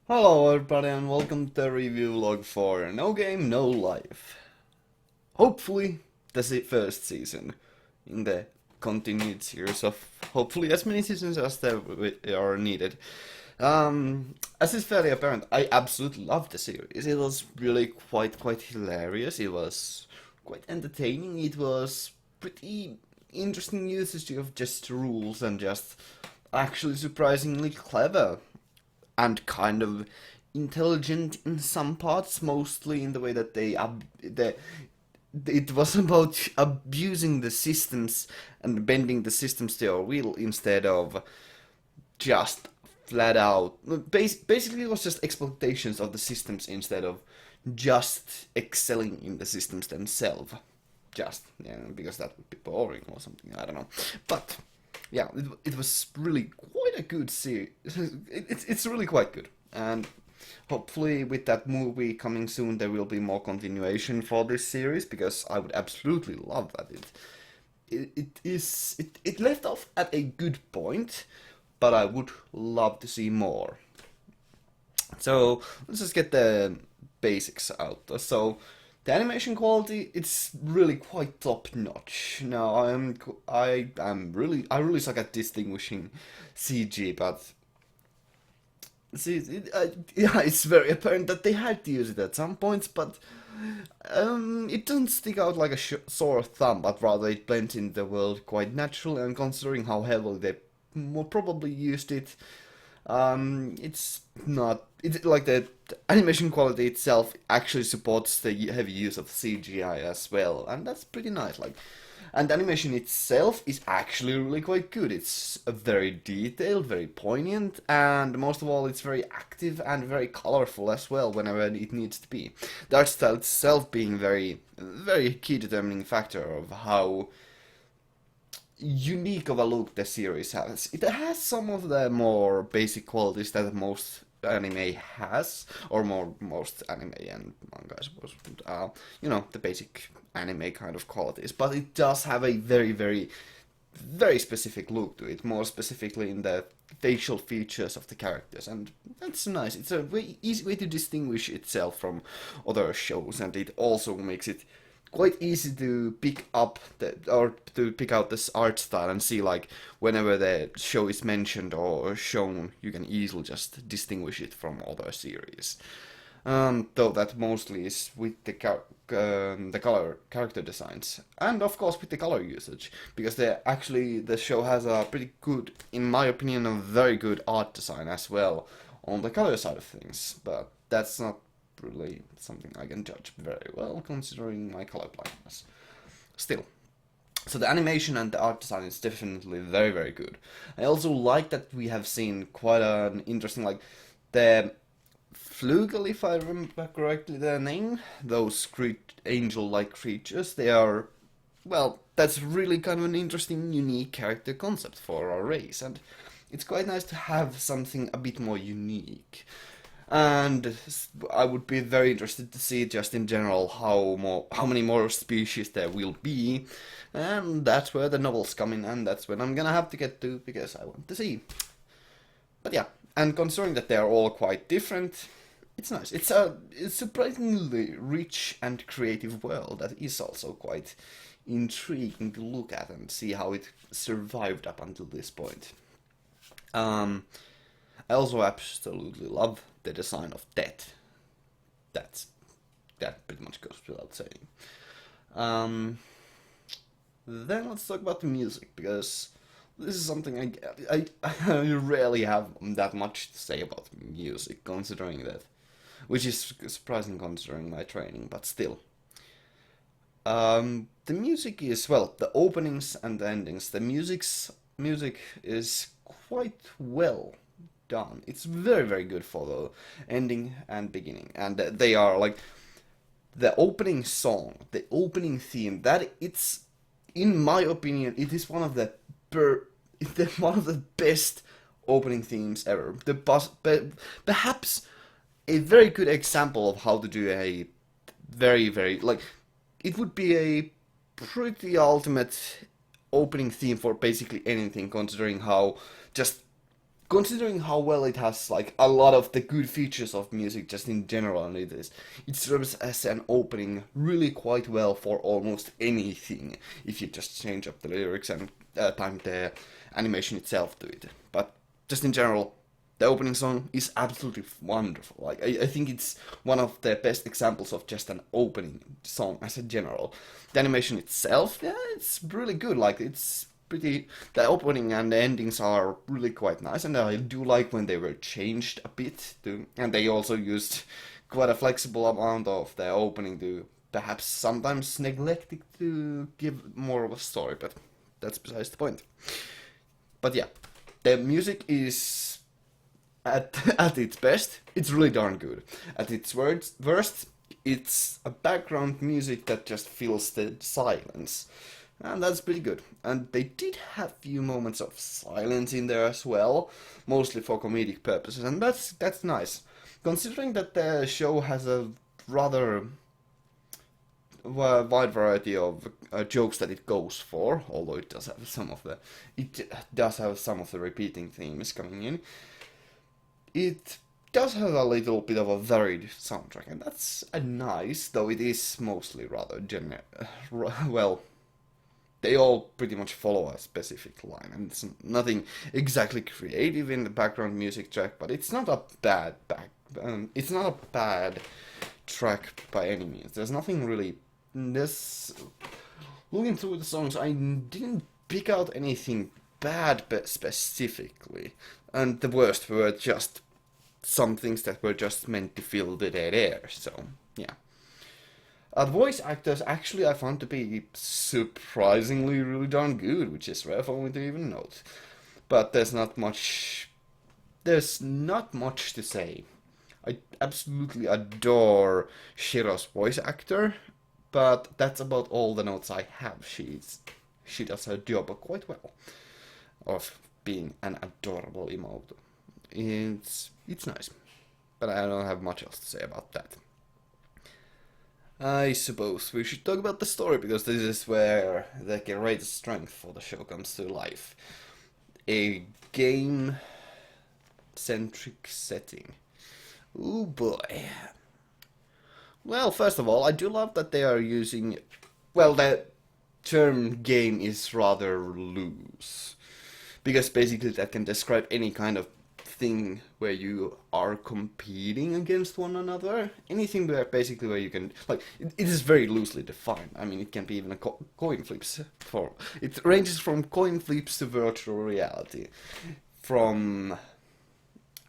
Hello everybody and welcome to the review log for No Game, No Life. Hopefully, first season in the continued series of hopefully as many seasons as there are needed. As is fairly apparent, I absolutely loved the series. It was really quite hilarious. It was quite entertaining. It was pretty interesting usage of just rules and just actually surprisingly clever and kind of intelligent in some parts, mostly in the way that it was about abusing the systems and bending the systems to your will instead of just flat out. Basically, it was just exploitations of the systems instead of just excelling in the systems themselves. Just because that would be boring or something. I don't know, but yeah, it was really quite a good series. It's really quite good, and hopefully with that movie coming soon, there will be more continuation for this series because I would absolutely love that. It left off at a good point, but I would love to see more. So let's just get the basics out. So the animation quality, it's really quite top notch. Now I really suck at distinguishing CG, but see, yeah, it's very apparent that they had to use it at some points, but it doesn't stick out like a sore thumb, but rather it blends in the world quite naturally. And considering how heavily they more probably used it, it's not. It's like the animation quality itself actually supports the heavy use of CGI as well, and that's pretty nice. And the animation itself is actually really quite good. It's very detailed, very poignant, and most of all, it's very active and very colorful as well whenever it needs to be. The art style itself being very key determining factor of how unique of a look the series has. It has some of the more basic qualities that most anime has, or most anime and manga, I suppose. The basic anime kind of qualities, but it does have a very specific look to it, more specifically in the facial features of the characters, and that's nice. It's a very easy way to distinguish itself from other shows, and it also makes it quite easy to pick out this art style and see, like, whenever the show is mentioned or shown, you can easily just distinguish it from other series. Though that mostly is with the color character designs, and of course with the color usage, because the show has a pretty good, in my opinion, a very good art design as well on the color side of things. But that's not really something I can judge very well, considering my color blindness. Still, so the animation and the art design is definitely very good. I also like that we have seen quite an interesting, like, the Flugel, if I remember correctly their name, those angel-like creatures, they are, well, that's really kind of an interesting, unique character concept for our race, and it's quite nice to have something a bit more unique. And I would be very interested to see just in general how many more species there will be, and that's where the novels come in, and that's when I'm gonna have to get to because I want to see. But yeah, and considering that they are all quite different, it's nice. It's surprisingly rich and creative world that is also quite intriguing to look at and see how it survived up until this point. Um, I also absolutely love the design of Death. That's that pretty much goes without saying. Um, then let's talk about the music because this is something I rarely have that much to say about music, considering that, which is surprising considering my training, but still. The music is, well, the openings and the endings. The music is quite well done. It's very good for the ending and beginning, and they are like the opening song, the opening theme. That it's, in my opinion, it is one of the one of the best opening themes ever. Perhaps a very good example of how to do a very, like, it would be a pretty ultimate opening theme for basically anything, considering how just considering how well it has like a lot of the good features of music just in general, and it serves as an opening really quite well for almost anything if you just change up the lyrics and time the animation itself to it. But just in general, the opening song is absolutely wonderful. Like I think it's one of the best examples of just an opening song as a general. The animation itself, yeah, it's really good. Like it's pretty. The opening and the endings are really quite nice, and I do like when they were changed a bit too. And they also used quite a flexible amount of the opening to perhaps sometimes neglect it to give more of a story, but that's besides the point. But yeah, the music is at its best, it's really darn good. At its worst, it's a background music that just fills the silence. And that's pretty good. And they did have few moments of silence in there as well, mostly for comedic purposes, and that's nice. Considering that the show has a rather wide variety of jokes that it goes for, although it does have some of the repeating themes coming in. It does have a little bit of a varied soundtrack, and that's a nice, though it is mostly rather well, they all pretty much follow a specific line, and it's nothing exactly creative in the background music track, but it's not a it's not a bad track by any means. There's nothing really. Looking through the songs, I didn't pick out anything bad, but specifically, and the worst were just some things that were just meant to fill the dead air. So yeah. The voice actors actually I found to be surprisingly really darn good, which is rare for me to even note. But there's not much to say. I absolutely adore Shiro's voice actor, but that's about all the notes I have. She does her job quite well of being an adorable emote. It's nice, but I don't have much else to say about that. I suppose we should talk about the story, because this is where the greatest strength for the show comes to life. A game-centric setting. Ooh boy. Well, first of all, I do love that they are using... Well, the term game is rather loose, because basically that can describe any kind of thing where you are competing against one another. Anything where you can, like, it is very loosely defined. I mean, it can be even a coin flips for. It ranges from coin flips to virtual reality, from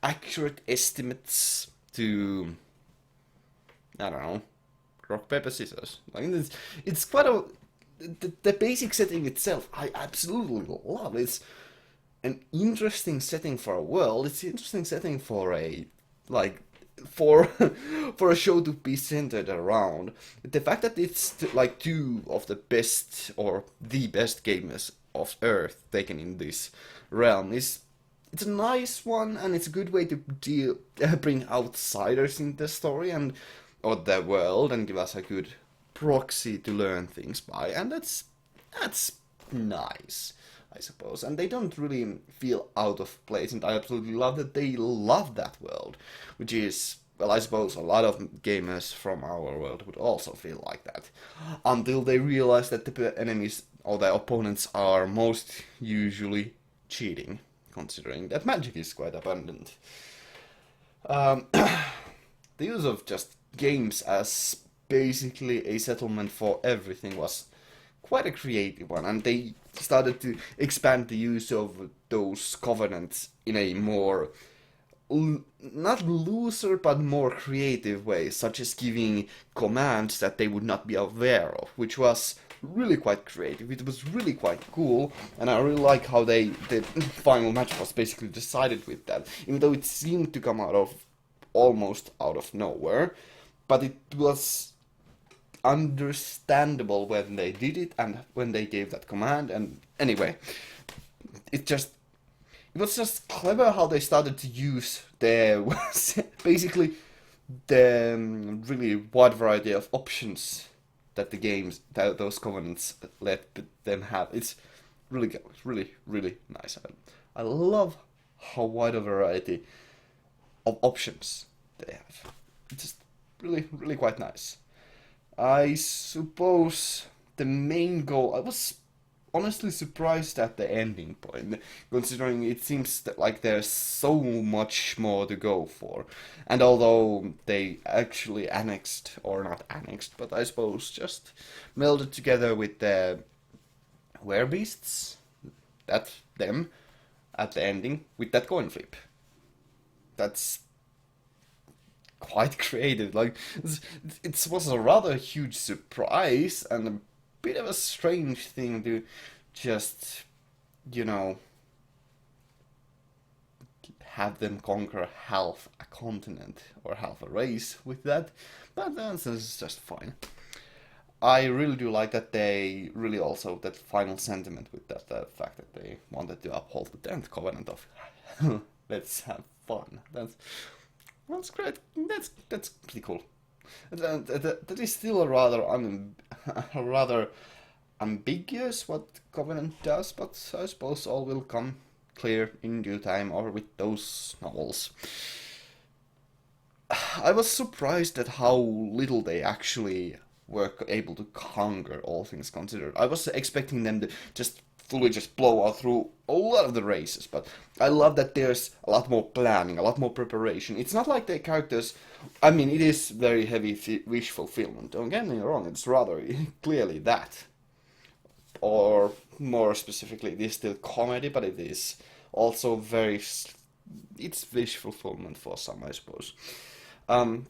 accurate estimates to, I don't know, rock paper scissors. Like it's quite a the basic setting itself. I absolutely love. It's an interesting setting for a world. It's an interesting setting for a like for for a show to be centered around. The fact that it's like two of the best or the best gamers of Earth taken in this realm is it's a nice one, and it's a good way to bring outsiders in the story and or the world and give us a good proxy to learn things by, and that's nice, I suppose. And they don't really feel out of place, and I absolutely love that they love that world, which is, well, I suppose a lot of gamers from our world would also feel like that, until they realize that the enemies or the opponents are most usually cheating, considering that magic is quite abundant. The use of just games as basically a settlement for everything was quite a creative one, and they started to expand the use of those covenants in a more not looser but more creative way, such as giving commands that they would not be aware of, which was really quite creative. It was really quite cool, and I really like how the final match was basically decided with that, even though it seemed to come almost out of nowhere, but it was understandable when they did it and when they gave that command. And anyway, it was just clever how they started to use basically the really wide variety of options that those covenants let them have. It's really good. It's really, really nice. I love how wide a variety of options they have. It's just really, really quite nice. I suppose the main goal, I was honestly surprised at the ending point, considering it seems that, like there's so much more to go for. And although they actually annexed, or not annexed, but I suppose just melded together with the werebeasts, that them, at the ending, with that coin flip. That's quite creative. Like it was a rather huge surprise and a bit of a strange thing to just, you know, have them conquer half a continent or half a race with that. But that's just fine. I really do like that they really also that final sentiment with that the fact that they wanted to uphold the 10th covenant of let's have fun. That's great. That's pretty cool. That is still a rather a rather ambiguous what Covenant does, but I suppose all will come clear in due time or with those novels. I was surprised at how little they actually were able to conquer, all things considered. I was expecting them to just fully just blow out through a lot of the races, but I love that there's a lot more planning, a lot more preparation. It's not like the characters. I mean, it is very heavy wish fulfillment. Don't get me wrong; it's rather clearly that, or more specifically, it is still comedy, but it is also very. It's wish fulfillment for some, I suppose. Um,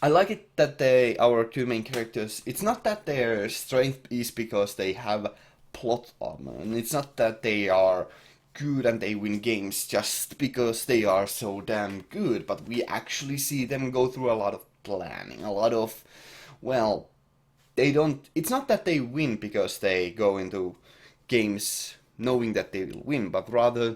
I like it that our two main characters, it's not that their strength is because they have plot armor, and it's not that they are good and they win games just because they are so damn good, but we actually see them go through a lot of planning, a lot of, well, they don't, it's not that they win because they go into games knowing that they will win, but rather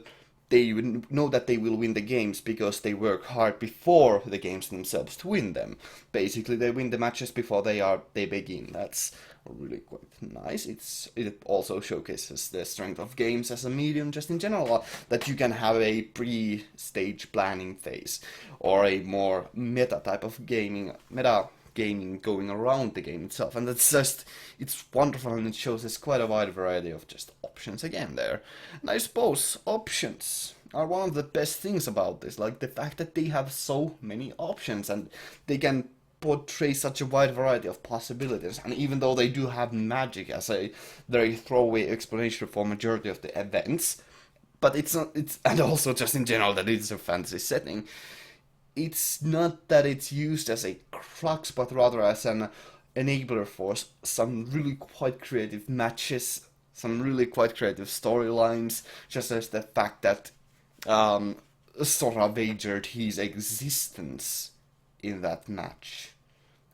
they know that they will win the games because they work hard before the games themselves to win them. Basically, they win the matches before they begin. That's really quite nice. It also showcases the strength of games as a medium, just in general, that you can have a pre-stage planning phase or a more meta type of gaming going around the game itself, and that's just it's wonderful, and it shows us quite a wide variety of just options again there. And I suppose options are one of the best things about this, like the fact that they have so many options and they can portray such a wide variety of possibilities. And even though they do have magic as a very throwaway explanation for majority of the events, but it's not it's and also just in general that it's a fantasy setting, it's not that it's used as a crux, but rather as an enabler for some really quite creative matches, some really quite creative storylines, just as the fact that Sora wagered his existence in that match,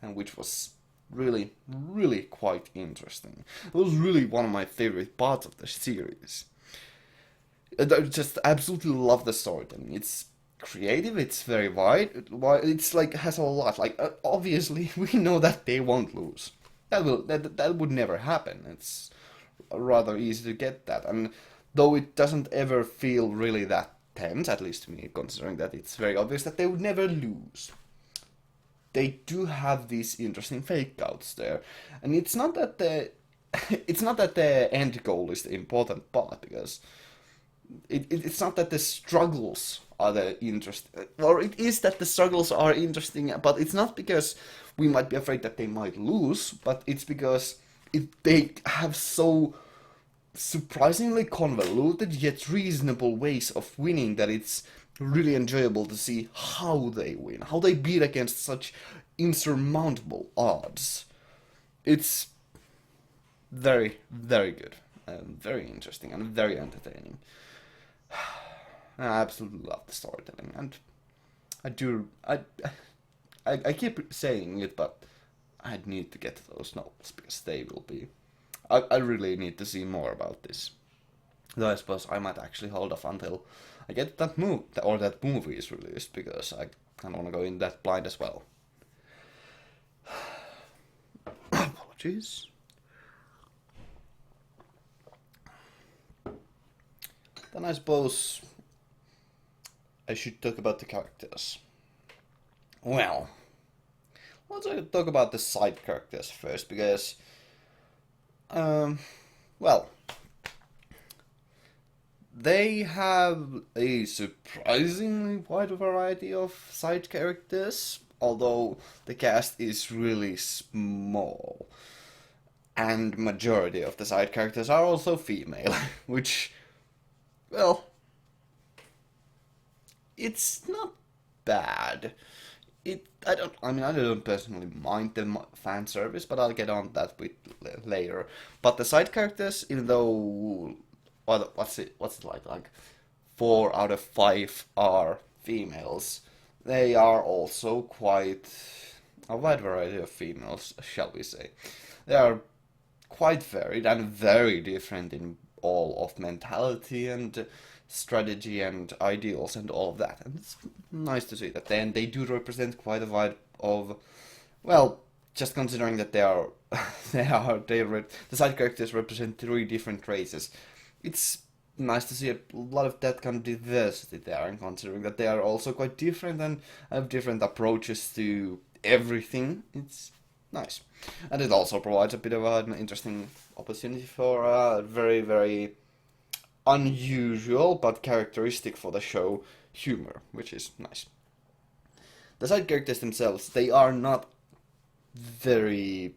and which was really, really quite interesting. It was really one of my favorite parts of the series. I just absolutely love the storytelling. It's creative. It's very wide. It's like has a lot. Like obviously, we know that they won't lose. That would never happen. It's rather easy to get that, and though it doesn't ever feel really that tense, at least to me, considering that it's very obvious that they would never lose. They do have these interesting fake outs there, and it's not that the it's not that the end goal is the important part because it's not that the struggles are the interest, or it is that the struggles are interesting, but it's not because we might be afraid that they might lose, but it's because they have so surprisingly convoluted yet reasonable ways of winning that it's really enjoyable to see how they win, how they beat against such insurmountable odds. It's very, very good, and very interesting, and very entertaining. I absolutely love the storytelling, and I do. I keep saying it, but I need to get those novels because they will be. I really need to see more about this. Though I suppose I might actually hold off until I get that that movie is released because I kind of want to go in that blind as well. Apologies. Then I suppose I should talk about the characters. Well, let's talk about the side characters first, because, um, well, they have a surprisingly wide variety of side characters, although the cast is really small. And majority of the side characters are also female, which, well, it's not bad. I don't personally mind the fan service, but I'll get on that with later. But the side characters, even though what's it like 4 out of 5 are females, they are also quite a wide variety of females, shall we say. They are quite varied and very different in all of mentality and strategy and ideals and all of that. And it's nice to see that. Then they do represent quite a wide of, well, just considering that they are, the side characters represent 3 different races. It's nice to see a lot of that kind of diversity there, and considering that they are also quite different and have different approaches to everything, it's nice. And it also provides a bit of an interesting opportunity for a very, very unusual but characteristic for the show humor, which is nice. The side characters themselves, they are not very,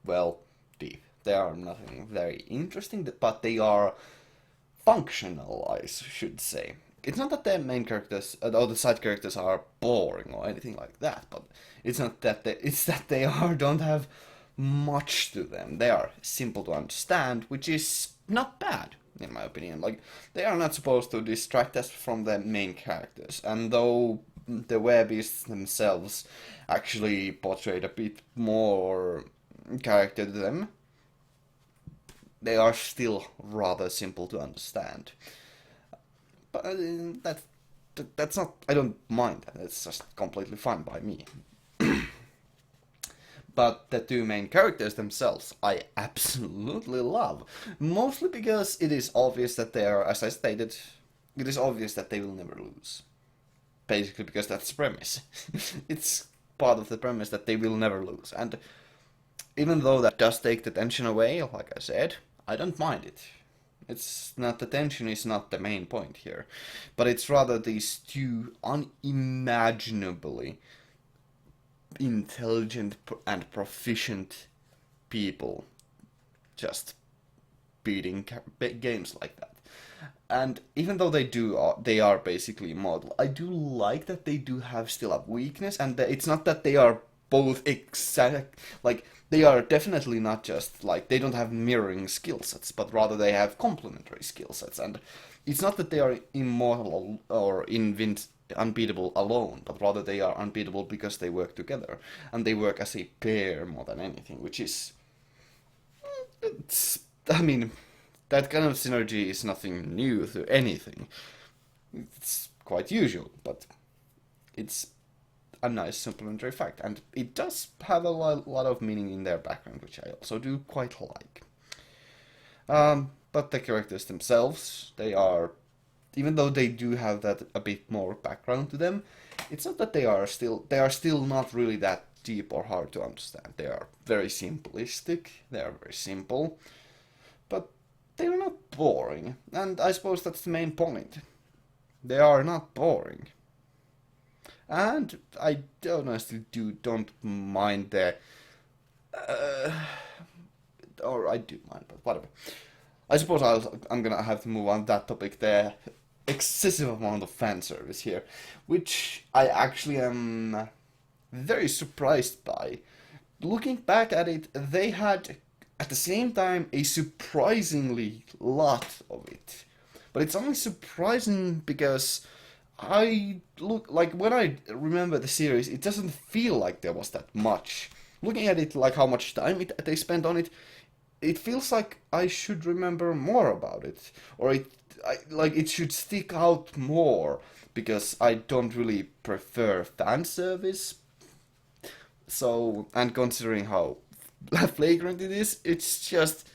well, deep. They are nothing very interesting, but they are functional, I should say. It's not that the main characters or the side characters are boring or anything like that, but it's that they are don't have much to them. They are simple to understand, which is not bad in my opinion. Like, they are not supposed to distract us from the main characters, and though the werebeasts themselves actually portrayed a bit more character to them, they are still rather simple to understand. But that's not. I don't mind that. It's just completely fine by me. But the 2 main characters themselves, I absolutely love. Mostly because it is obvious that they are, as I stated, it is obvious that they will never lose. Basically, because that's the premise. It's part of the premise that they will never lose. And even though that does take the tension away, like I said, I don't mind it. It's not, the tension is not the main point here, but it's rather these 2 unimaginably intelligent and proficient people just beating games like that. And even though they are basically immortal, I do like that they do have still a weakness, and that it's not that they are both exact, like, they are definitely not just like, they don't have mirroring skill sets, but rather they have complementary skill sets. And it's not that they are immortal or unbeatable alone, but rather they are unbeatable because they work together, and they work as a pair more than anything, which is, it's, I mean, that kind of synergy is nothing new to anything. It's quite usual, but it's a nice supplementary fact, and it does have a lot of meaning in their background, which I also do quite like. But the characters themselves, they are, even though they do have that a bit more background to them, it's not that they are still not really that deep or hard to understand. They are very simplistic, they are very simple, but they are not boring, and I suppose that's the main point. They are not boring. And I honestly don't mind the, uh, or I do mind, but whatever. I suppose I'm gonna have to move on that topic. The excessive amount of fan service here, which I actually am very surprised by. Looking back at it, they had at the same time a surprisingly lot of it. But it's only surprising because I look like, when I remember the series, it doesn't feel like there was that much. Looking at it, like how much time they spent on it, it feels like I should remember more about it, or like it should stick out more, because I don't really prefer fan service. So, and considering how flagrant it is, it's just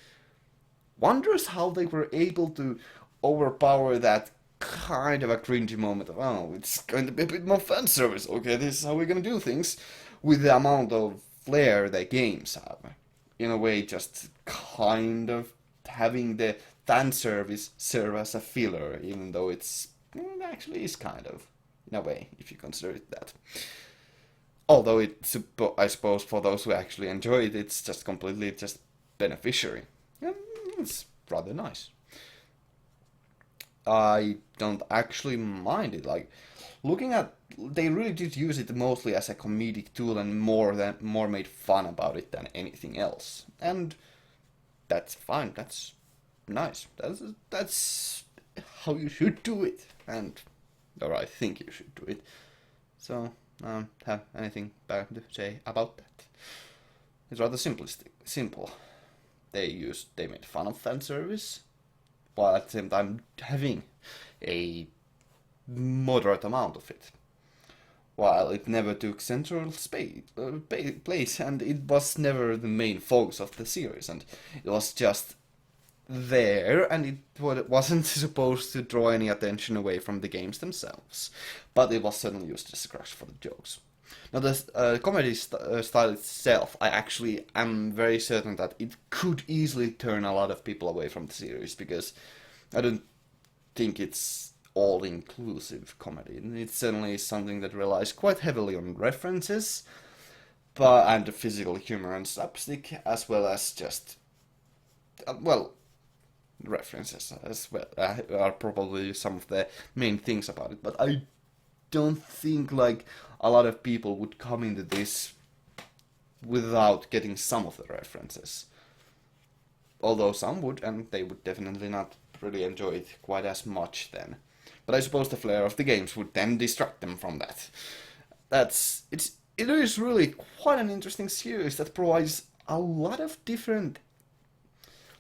wondrous how they were able to overpower that kind of a cringy moment of, oh, it's going to be a bit more fan service. Okay, this is how we're gonna do things with the amount of flair the games have. In a way, just kind of having the fan service serve as a filler, even though it actually is kind of, in a way, if you consider it that. Although I suppose for those who actually enjoy it, it's just completely just beneficiary. And it's rather nice. I don't actually mind it. Like looking at, they really did use it mostly as a comedic tool and more made fun about it than anything else. And that's fine. That's nice. That's how you should do it. And or I think you should do it. So, have anything bad to say about that? It's rather simple. They made fun of fan service, while at the same time having a moderate amount of it. While it never took central place, and it was never the main focus of the series, and it was just there, and it wasn't supposed to draw any attention away from the games themselves, but it was certainly used as a crutch for the jokes. Now, the comedy style itself, I actually am very certain that it could easily turn a lot of people away from the series, because I don't think it's all-inclusive comedy. It certainly is something that relies quite heavily on references, and physical humor and slapstick, as well as just, well, references as well are probably some of the main things about it. But I don't think like a lot of people would come into this without getting some of the references. Although some would, and they would definitely not really enjoy it quite as much then. But I suppose the flair of the games would then distract them from that. It is really quite an interesting series that provides a lot of different,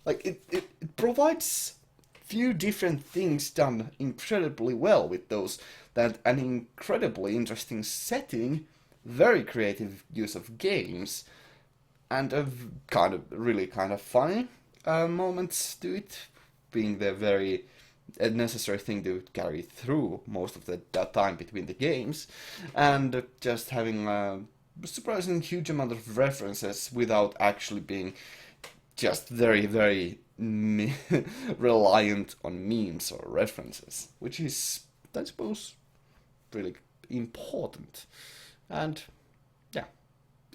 like it provides few different things done incredibly well with those, that an incredibly interesting setting, very creative use of games, and a kind of funny moments to it, being the very necessary thing to carry through most of the time between the games, and just having a surprisingly huge amount of references without actually being just very, very reliant on memes or references, which is, I suppose, really important. And yeah,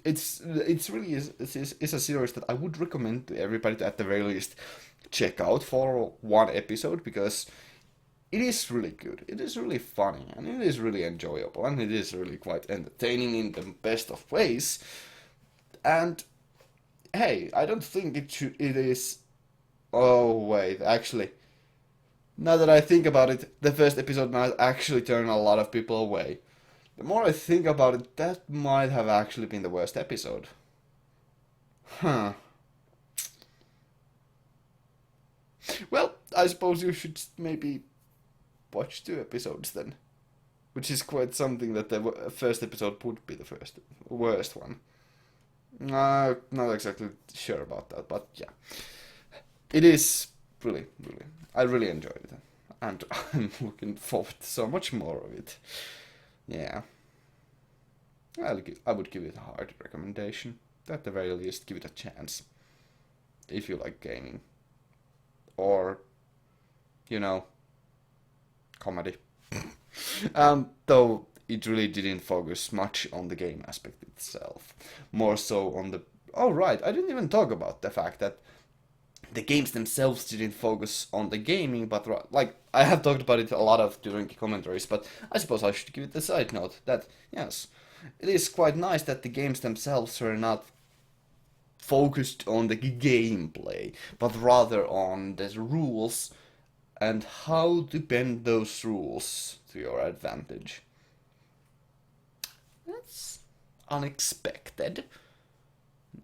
it's really is a series that I would recommend to everybody to at the very least check out for one episode, because it is really good, it is really funny, and it is really enjoyable, and it is really quite entertaining in the best of ways. And hey, I don't think it is. Oh wait, actually, now that I think about it, the first episode might actually turn a lot of people away. The more I think about it, that might have actually been the worst episode. Huh. Well, I suppose you should maybe watch 2 episodes then. Which is quite something that the first episode would be the worst one. Not exactly sure about that, but yeah. It is really, I really enjoyed it. And I'm looking forward to so much more of it. Yeah. I would give it a hard recommendation. At the very least, give it a chance. If you like gaming. Or, comedy. Though it really didn't focus much on the game aspect itself. More so on the... Oh, right, I didn't even talk about the fact that the games themselves didn't focus on the gaming, but like I have talked about it a lot of during the commentaries, but I suppose I should give it a side note that yes, it is quite nice that the games themselves are not focused on the gameplay, but rather on the rules and how to bend those rules to your advantage. That's unexpected.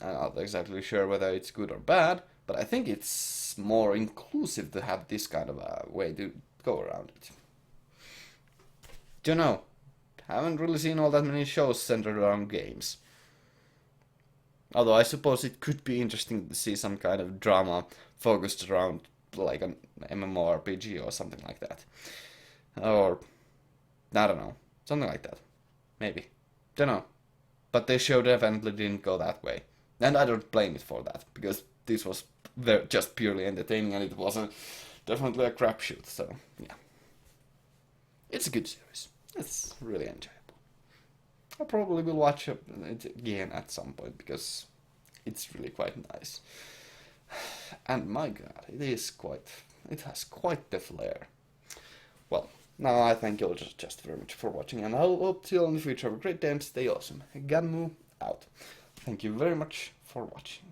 I'm not exactly sure whether it's good or bad, but I think it's more inclusive to have this kind of a way to go around it. Don't know. Haven't really seen all that many shows centered around games. Although I suppose it could be interesting to see some kind of drama focused around like an MMORPG or something like that. or I don't know, something like that. Maybe. Don't know. But the show definitely didn't go that way. And I don't blame it for that, because this was just purely entertaining and it wasn't definitely a crapshoot, so yeah. It's a good series. It's really enjoyable. I probably will watch it again at some point because it's really quite nice. And my god, it has quite the flair. Well, now I thank you all just very much for watching, and I'll hope to you all in the future. Have a great day and stay awesome. Gamu out. Thank you very much for watching.